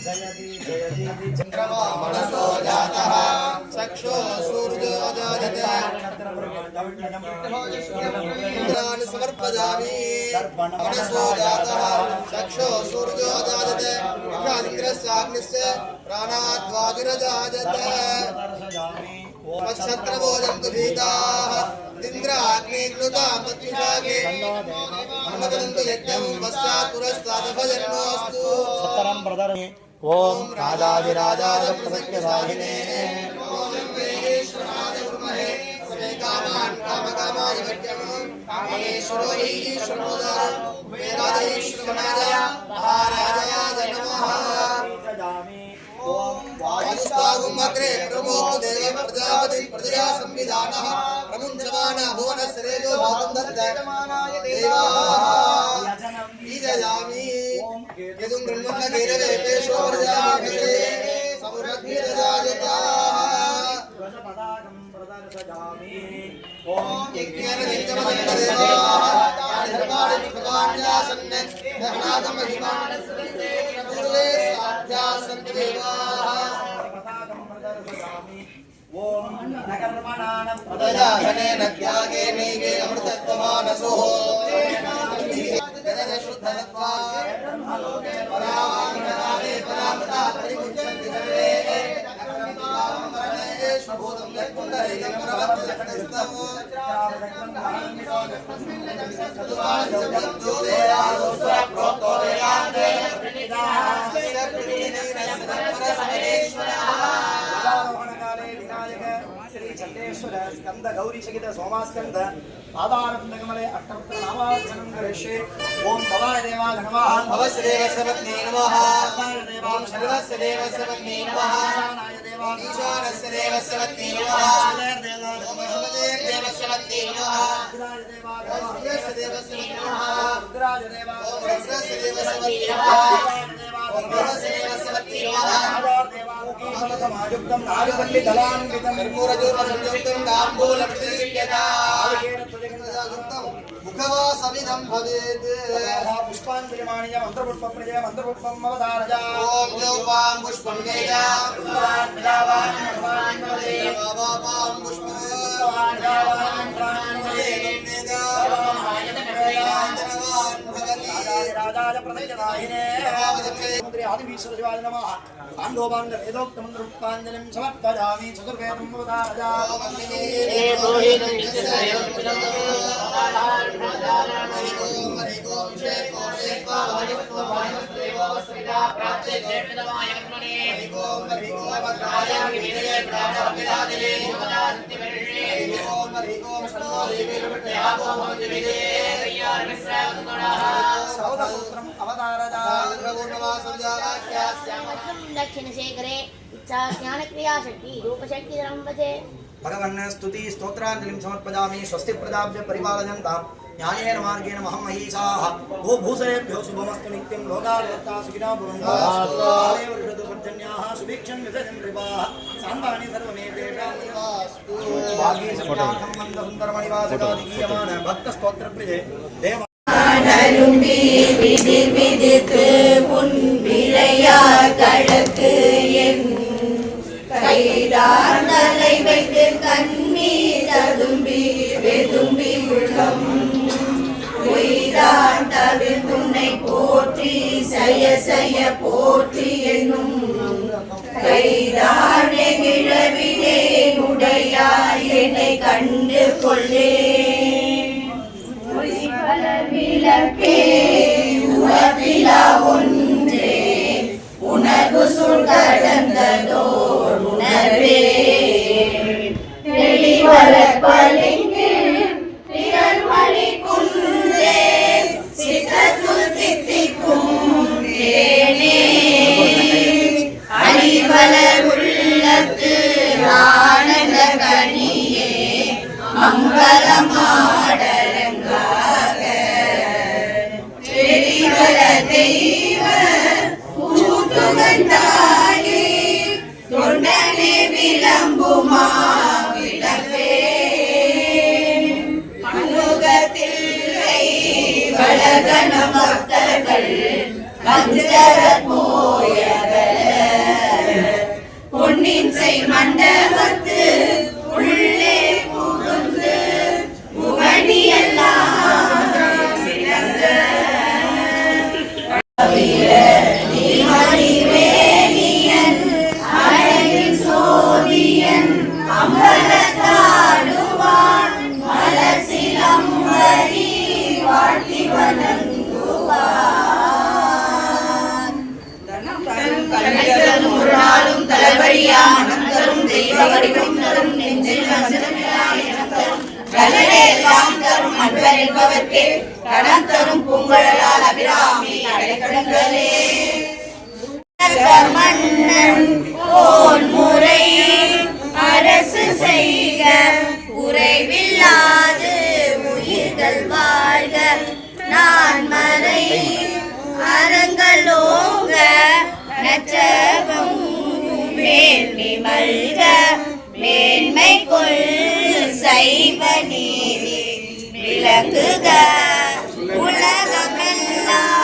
चंद्रमा मनसो जातः चक्षो सूर्यो जायते समर्पयामि मनसो जातः चक्षो सूर्यो जायते इंद्रस्याग्निस्य प्राणाद्वायुरजायते मच्छत्रभोजन्तु भीताः इन्द्राग्निग्नुतामत्युषागे अनुमदन्तु यज्ञं पश्चात् पुरस्तादभजन्नोऽस्तु सत्तरं प्रदर्शि ओम राजाधिराजाय प्रसक्यसाहिने कामकामाय वज्रं कामेश्वरो ईश्वरोदा वेदाधीश्वरनाय महाराजाय नमः ओम वायुस्तागुमग्रे प्रमोद देव प्रजापति प्रजया संविधानः प्रमुञ्चमान भुवनश्रेयो भवन्दर्दमानाय देवाः ईजयामि यदुं ब्रह्मण्य गेरवे पेशो प्रजापते समृद्धिरजायताः ध्वजपदाकं प्रदर्शयामि ओम यज्ञेन नित्यमदेवाः धर्माणि भगवान्यासन् धर्मागम हिमानस्ते पूर्वे साध्यासन् देवाः पदाकं प्रदर्शयामि ओम नकर्मणानं प्रदयाधनेन त्यागे नीगे अमृतत्वमानसो शुद्धत्वा ब्रह्मलोके परामाङ्गनादे परामृता परिमुच्यन्ति सर्वे भूतं यत्पुण्डरीकं परवत्तलक्ष्णस्तम् स्कंद गौरी सहित सोमास्कंद आदारंदकमले अष्टोत्तर नामार्चनं करिष्ये ओम भवाय देवा गणवाः भवस्य देवस्य पत्नी नमः ओम शर्वस्य देवस्य पत्नी नमः ईशानाय देवा ईशानस्य देवस्य पत्नी नमः ओम देवस्य पत्नी नमः रुद्राय देवा रुद्रस्य देवस्य पत्नी नमः रुद्राय देवा ओम रुद्रस्य देवस्य पत्नी नमः ओम देवस्य देवस्य पत्नी नमः आदार देवा समायुक्तं नागवल्ली दलान्वितं निर्मूलजोर्मसंयुक्तं दाम्बूलक्षीयता मुखवासमिदं भवेत् पुष्पाञ्जलिमाणीय मन्त्रपुष्पप्रिय मन्त्रपुष्पं अवधारय ओम योपां पुष्पं वेद पुष्पान् मिलावान् भगवान् भवे बाबापां पुष्पं भगवान् भवे वेद आयतनवान् भवति राजाय प्रदयदाहिने मंत्री आदिवीश्वर शिवाय नमः आंदोबांग वेदोक्त मंत्र पुष्पांजलिं समर्पयामि चतुर्वेदं दक्षिणशेखरे इच्छा ज्ञान क्रिया शक्ति रूप शक्ति धर्म भजे भगवन् स्तुति स्तोत्रांजलिं समर्पयामि स्वस्ति प्रजाभ्यः परिपालयन्तां न्यायेन मार्गेण महं महीषाः भो भूषयेभ्यो शुभमस्तु नित्यं लोकालोकाः सुखिनः भवन्तु काले वर्षतु पर्जन्याः सुभिक्षं विसजन् नृपाः सान्तानि सर्वमेतेषां निवास्तु भाग्ये सत्यासम्बन्ध सुन्दरमणिवासकादिगीयमान भक्तस्तोत्रप्रिये देव நரும்பி விதிர் விதித்து முன் விளையார் கழக்கு என் கைதான் தலை வைத்து கண்ணீர் ததும்பி வெதும்பி உள்ளம் பொய்தான் தவிர் துணை போற்றி சய சய போற்றி என்னும் கைதான் கிழவினே உடையார் என்னை கண்டு கொள்ளே விளக்கே உணர்விலா ஒன்றே உணர்வு சுள் கடந்ததோர் உணர்வே தெளிவளர்ப்பலிங்கு திறன்மணி குன்றே சித்தத்துள் தித்திக்கும் தேனே அடிவளர் உள்ளத்து ஆனந்த கனியே மங்களமாட தெய்வ கூட்டுகந்தாயே தொண்டனே விளம்புமா விளம்பே அனுகத்தில்லை வளகன பக்தர்கள் வஞ்சர போயவர இசை மண்டபத்து உள்ளே புகுந்து புவனியெல்லாம் விளங்க ஹரிவேணியன் அழகின் சோதியன் அம்பலத்தாடுவான் மலர் சிலம்படி வாழ்த்தி வணங்குவான் கண்களும் ஒரு நாளும் தலைவழியா மனம் தரும் தெய்வ வடிவம் தரும் நெஞ்சில் வசனமில்லா இனம் தரும் கலனையெல்லாம் தரும் அன்பர் என்பவர்க்கே கடன் தரும் பூங்குழலால் அபிராமி அடைக்கடங்களே மன்னன் போன் முறை அரசு செய்க குறைவில்லாது உயிர்கள் வாழ்க நான் மறை அறங்களோங்க நச்சகம் மேன்மை மல்க மேன்மை கொள் சைவ நீதி விளங்குக உலகமெல்லாம்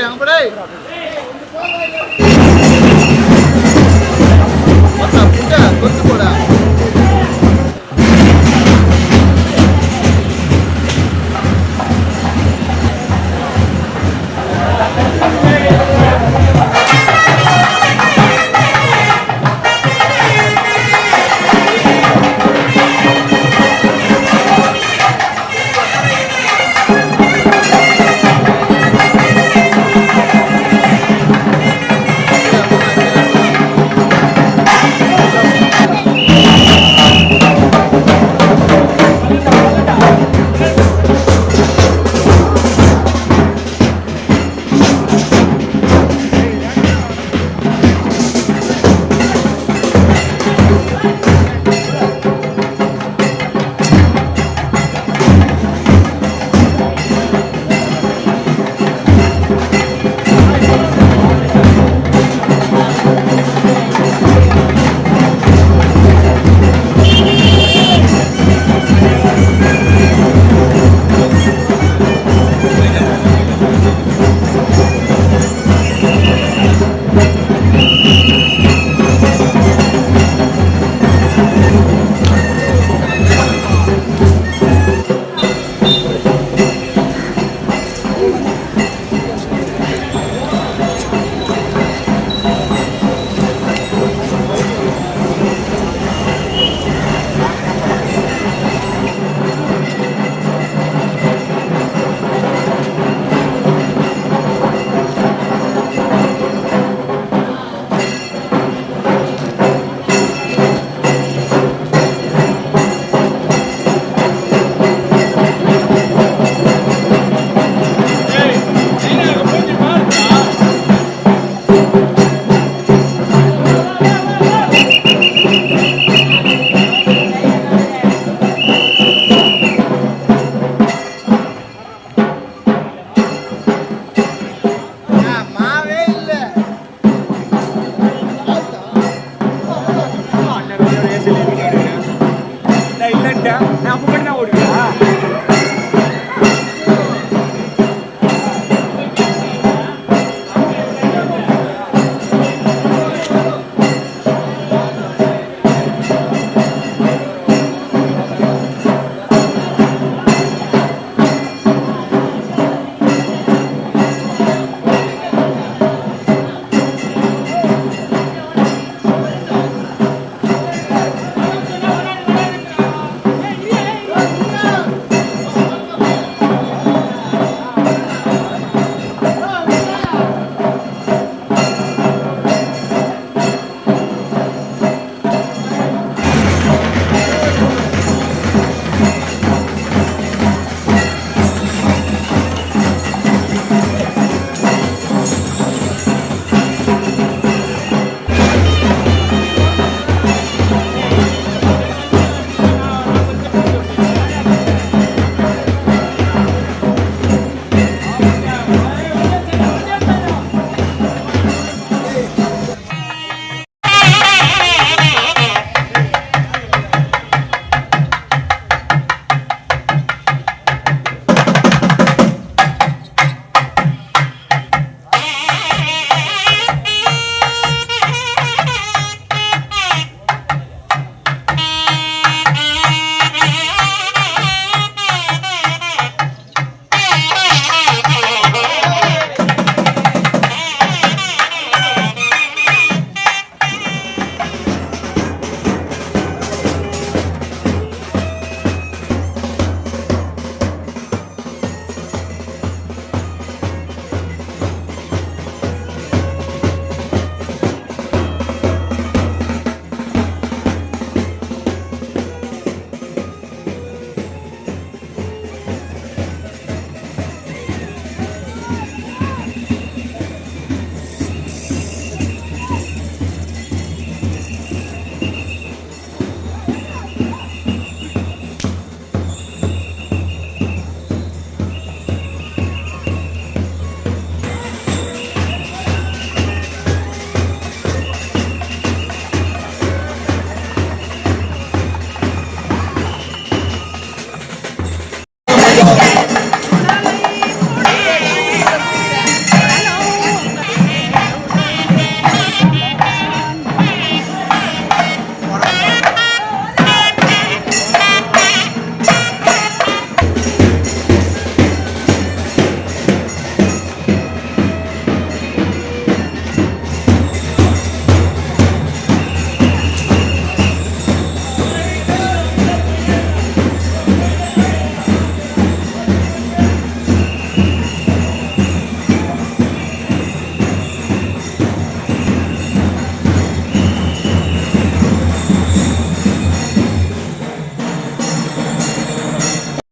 Yang pada. Mantap, udah, tutup udah.